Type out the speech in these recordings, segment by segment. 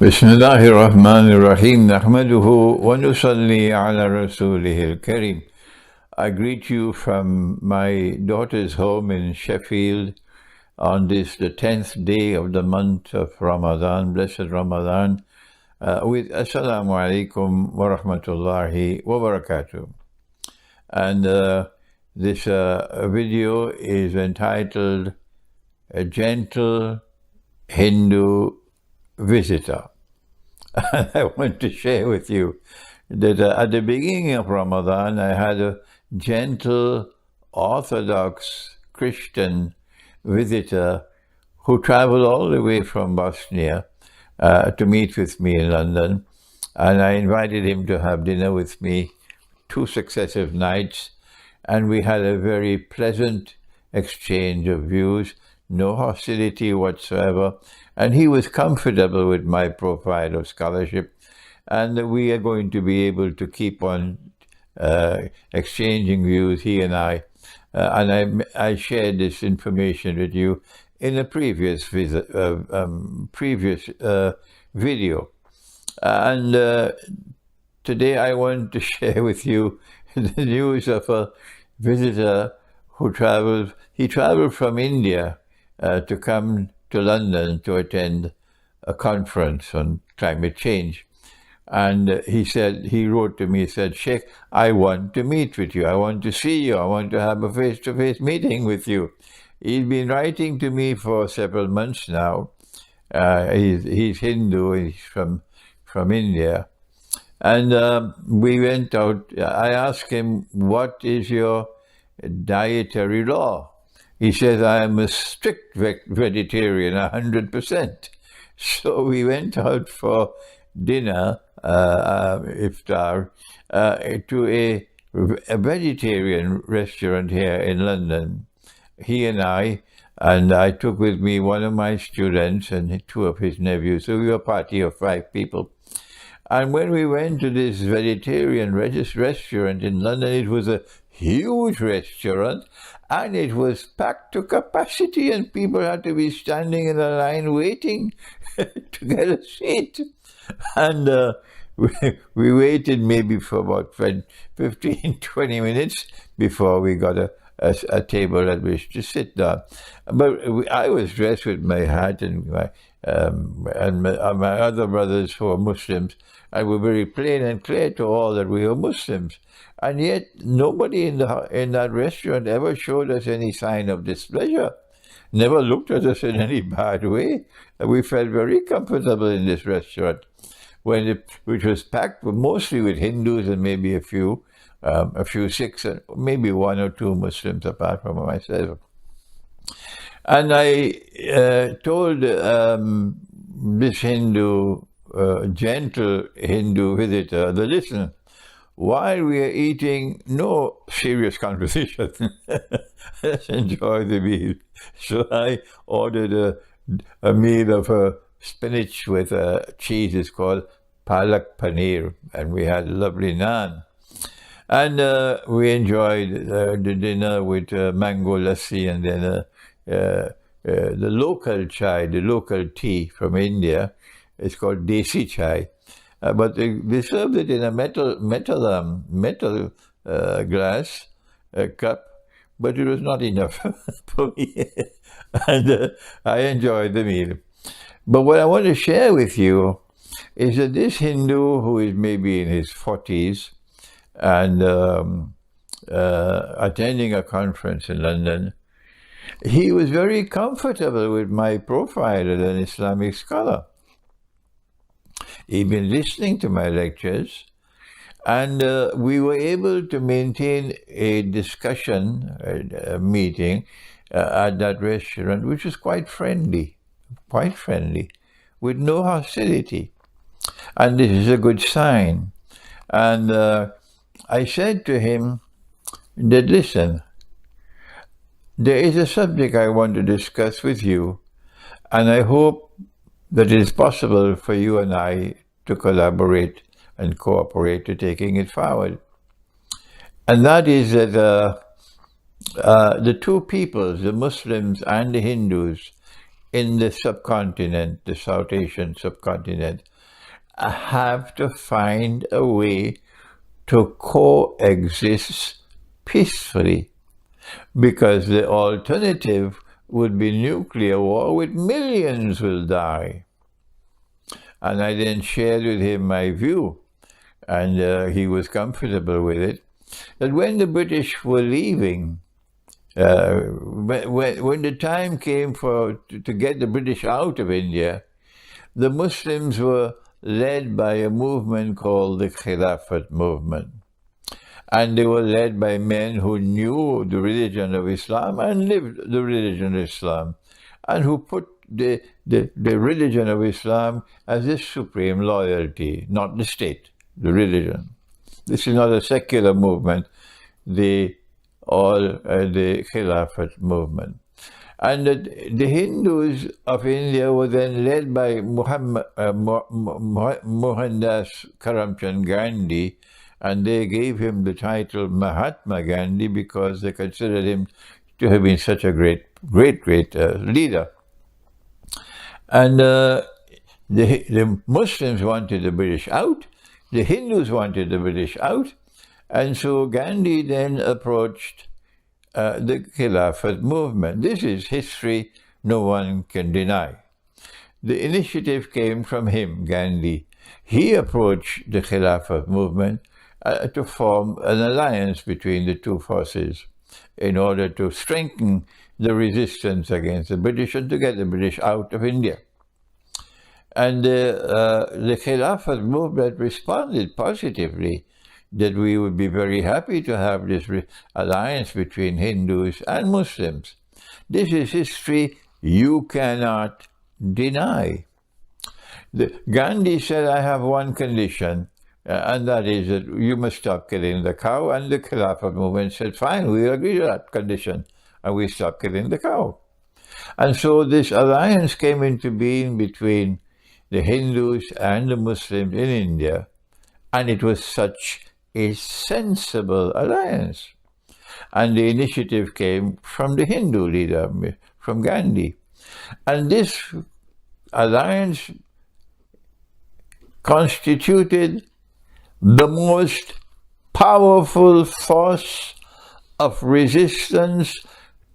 بسم الله الرحمن الرحيم نحمده ونصلي على رسوله الكريم. I greet you from my daughter's home in Sheffield on this, the 10th day of the month of Ramadan, blessed Ramadan, with Assalamu alaikum wa rahmatullahi wa barakatuh. And this video is entitled A Gentle Hindu Visitor. And I want to share with you that at the beginning of Ramadan, I had a gentle Orthodox Christian visitor who traveled all the way from Bosnia to meet with me in London. And I invited him to have dinner with me 2 successive nights. And we had a very pleasant exchange of views, no hostility whatsoever. And he was comfortable with my profile of scholarship. And we are going to be able to keep on exchanging views, he and I. And I shared this information with you in a previous video. And today I want to share with you the news of a visitor who traveled. He traveled from India to come to London to attend a conference on climate change. And he wrote to me, said, Sheikh, I want to meet with you. I want to see you. I want to have a face-to-face meeting with you. He's been writing to me for several months now. He's Hindu, he's from India. And we went out. I asked him, what is your dietary law? He says, I am a strict vegetarian, 100%. So we went out for dinner, Iftar, to a vegetarian restaurant here in London. He and I took with me one of my students and 2 of his nephews. So we were a party of 5 people. And when we went to this vegetarian restaurant in London, it was a huge restaurant, and it was packed to capacity, and people had to be standing in a line waiting to get a seat. And we waited maybe for about 15, 20 minutes before we got a table at which to sit down. But I was dressed with my hat and my other brothers who are Muslims, and were very plain and clear to all that we were Muslims. And yet nobody in that restaurant ever showed us any sign of displeasure, never looked at us in any bad way. We felt very comfortable in this restaurant, which was packed mostly with Hindus and maybe a few Sikhs, and maybe 1 or 2 Muslims apart from myself. And I told this gentle Hindu visitor, listen, while we are eating, no serious conversation. Let's enjoy the meal. So I ordered a meal of spinach with cheese. It's called palak paneer, and we had lovely naan. And we enjoyed the dinner with mango lassi, and then the local chai, the local tea from India. It's called desi chai. But they served it in a metal glass cup, but it was not enough for me. And I enjoyed the meal. But what I want to share with you is that this Hindu, who is maybe in his 40s and attending a conference in London, he was very comfortable with my profile as an Islamic scholar. He'd been listening to my lectures, and we were able to maintain a discussion, a meeting at that restaurant, which was quite friendly, with no hostility. And this is a good sign. And I said to him that, listen, there is a subject I want to discuss with you, and I hope that it is possible for you and I to collaborate and cooperate to taking it forward. And that is that the 2 peoples, the Muslims and the Hindus, in the subcontinent, the South Asian subcontinent, have to find a way to coexist peacefully, because the alternative would be nuclear war, with millions will die. And I then shared with him my view, and he was comfortable with it, that when the British were leaving, when the time came to get the British out of India, the Muslims were led by a movement called the Khilafat movement. And they were led by men who knew the religion of Islam and lived the religion of Islam, and who put the religion of Islam as the supreme loyalty, not the state, the religion. This is not a secular movement, the Khilafat movement. And the Hindus of India were then led by Mohandas Karamchand Gandhi, and they gave him the title Mahatma Gandhi because they considered him to have been such a great leader. And the Muslims wanted the British out, the Hindus wanted the British out, and so Gandhi then approached the Khilafat movement. This is history no one can deny. The initiative came from him, Gandhi. He approached the Khilafat movement to form an alliance between the two forces in order to strengthen the resistance against the British and to get the British out of India. And the Khilafat movement responded positively that we would be very happy to have this alliance between Hindus and Muslims. This is history you cannot deny. Gandhi said, I have one condition, and that is that you must stop killing the cow. And the Khilafat movement said, fine, we agree to that condition, and we stopped killing the cow. And so this alliance came into being between the Hindus and the Muslims in India, and it was such a sensible alliance. And the initiative came from the Hindu leader, from Gandhi. And this alliance constituted the most powerful force of resistance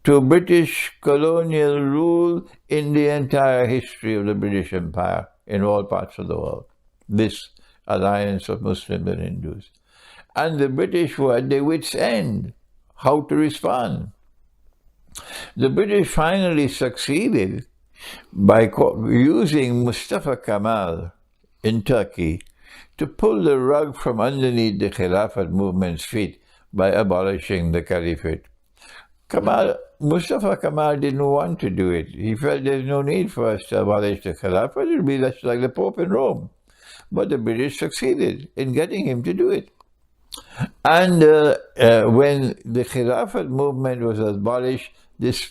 to British colonial rule in the entire history of the British Empire in all parts of the world. This alliance of Muslims and Hindus. And the British were at their wits' end how to respond. The British finally succeeded by using Mustafa Kemal in Turkey to pull the rug from underneath the Khilafat movement's feet by abolishing the caliphate. Mustafa Kemal didn't want to do it. He felt there's no need for us to abolish the Khilafat. It would be less like the Pope in Rome. But the British succeeded in getting him to do it. And when the Khilafat movement was abolished, this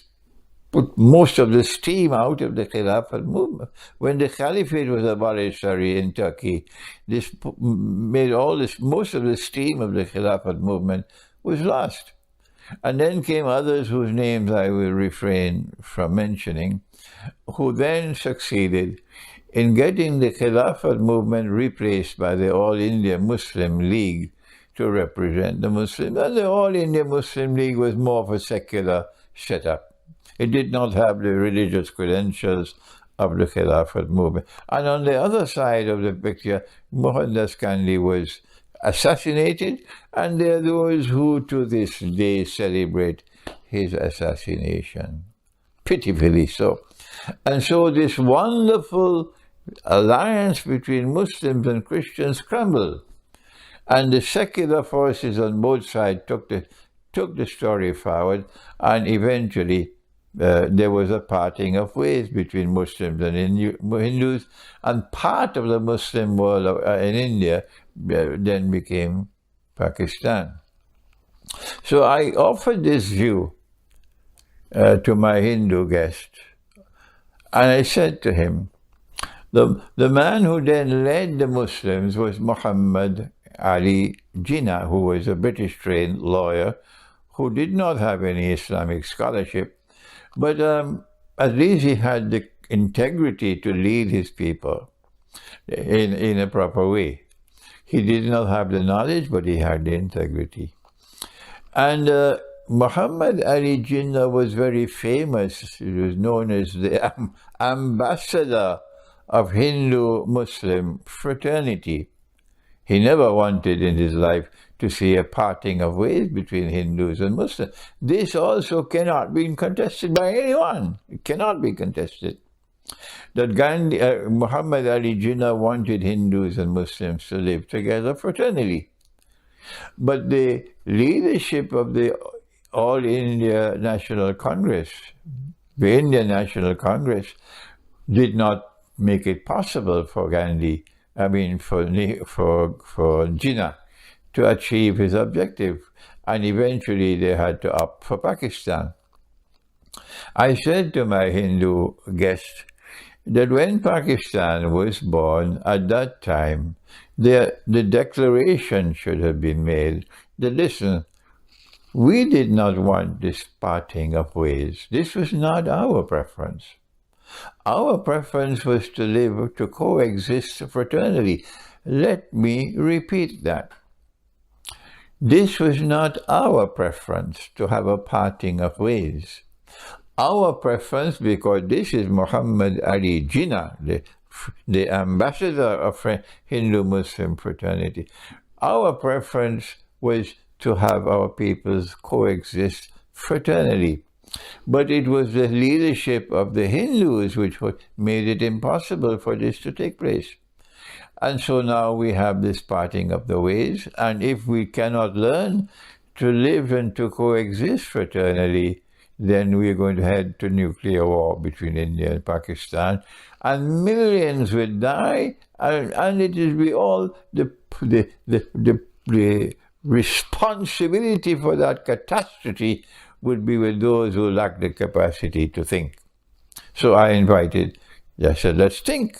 put most of the steam out of the Khilafat movement. When the Caliphate was abolished, in Turkey, this made most of the steam of the Khilafat movement was lost. And then came others whose names I will refrain from mentioning, who then succeeded in getting the Khilafat movement replaced by the All India Muslim League to represent the Muslims. And the All India Muslim League was more of a secular setup. It did not have the religious credentials of the Khilafat movement. And on the other side of the picture, Mohandas Gandhi was assassinated, and there are those who to this day celebrate his assassination. Pitifully so. And so this wonderful alliance between Muslims and Christians crumbled. And the secular forces on both sides took the story forward, and eventually there was a parting of ways between Muslims and Hindus, and part of the Muslim world in India then became Pakistan. So I offered this view to my Hindu guest, and I said to him, the man who then led the Muslims was Muhammad Ali Jinnah, who was a British-trained lawyer who did not have any Islamic scholarship, but at least he had integrity to lead his people in a proper way. He did not have the knowledge, but he had the integrity. And Muhammad Ali Jinnah was very famous. He was known as the ambassador of Hindu-Muslim fraternity. He never wanted in his life to see a parting of ways between Hindus and Muslims. This also cannot be contested by anyone. It cannot be contested. That Muhammad Ali Jinnah wanted Hindus and Muslims to live together fraternally. But the leadership of the All India National Congress, the Indian National Congress, did not make it possible for for Jinnah to achieve his objective. And eventually they had to opt for Pakistan. I said to my Hindu guest that when Pakistan was born, at that time, the declaration should have been made that, listen, we did not want this parting of ways. This was not our preference. Our preference was to live, to coexist fraternally. Let me repeat that. This was not our preference to have a parting of ways. Our preference, because this is Muhammad Ali Jinnah, the ambassador of Hindu-Muslim fraternity, our preference was to have our peoples coexist fraternally. But it was the leadership of the Hindus which made it impossible for this to take place. And so now we have this parting of the ways, and if we cannot learn to live and to coexist fraternally, then we are going to head to nuclear war between India and Pakistan, and millions will die, and it will be all the responsibility for that catastrophe would be with those who lack the capacity to think. So I said, let's think.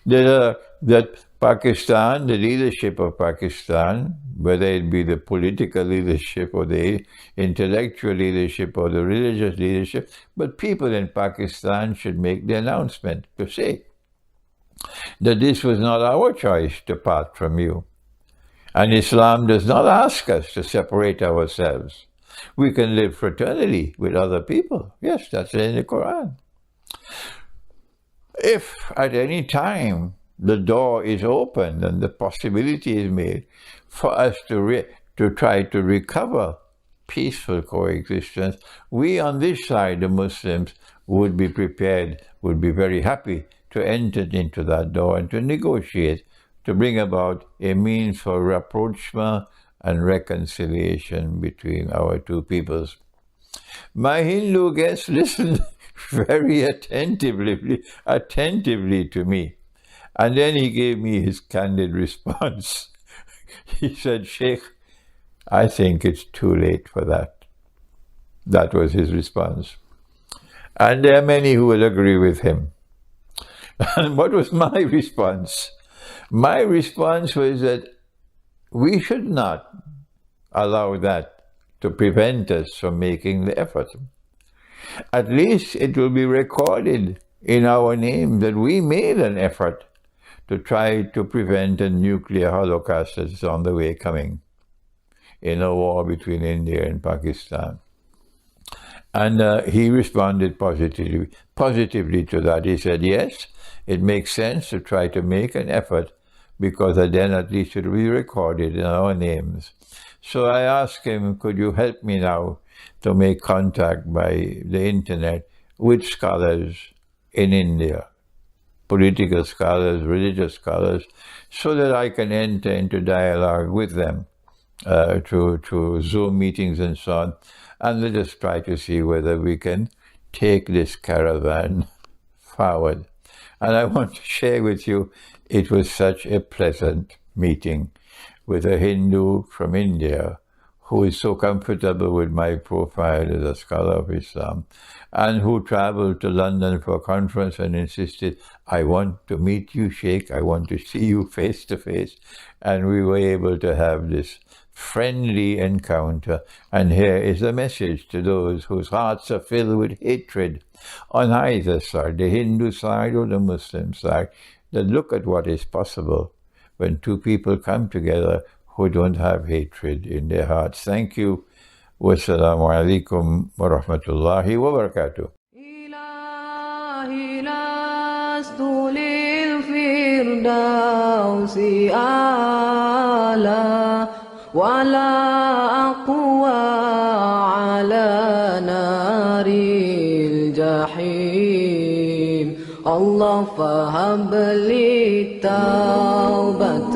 That Pakistan, the leadership of Pakistan, whether it be the political leadership or the intellectual leadership or the religious leadership, but people in Pakistan should make the announcement to say that this was not our choice to part from you. And Islam does not ask us to separate ourselves. We can live fraternally with other people. Yes, that's in the Quran. If at any time the door is opened and the possibility is made for us to try to recover peaceful coexistence, we on this side, the Muslims, would be prepared, would be very happy to enter into that door and to negotiate, to bring about a means for rapprochement and reconciliation between our two peoples. My Hindu guest listened very attentively to me. And then he gave me his candid response. He said, Sheikh, I think it's too late for that. That was his response. And there are many who will agree with him. And what was my response? My response was that we should not allow that to prevent us from making the effort. At least it will be recorded in our name that we made an effort to try to prevent a nuclear holocaust that is on the way coming in a war between India and Pakistan. And he responded positively to that. He said, yes, it makes sense to try to make an effort, because then at least it will be recorded in our names. So I asked him, could you help me now to make contact by the internet with scholars in India, political scholars, religious scholars, so that I can enter into dialogue with them through Zoom meetings and so on, and let us try to see whether we can take this caravan forward. And I want to share with you, it was such a pleasant meeting with a Hindu from India who is so comfortable with my profile as a scholar of Islam, and who traveled to London for a conference and insisted, I want to meet you, Sheikh, I want to see you face to face. And we were able to have this friendly encounter. And here is a message to those whose hearts are filled with hatred on either side, the Hindu side or the Muslim side, that look at what is possible when two people come together who don't have hatred in their hearts. Thank you. Wassalamu alaikum wa rahmatullahi wa barakatuh. ولا أقوى على نار الجحيم الله فهب لي توبة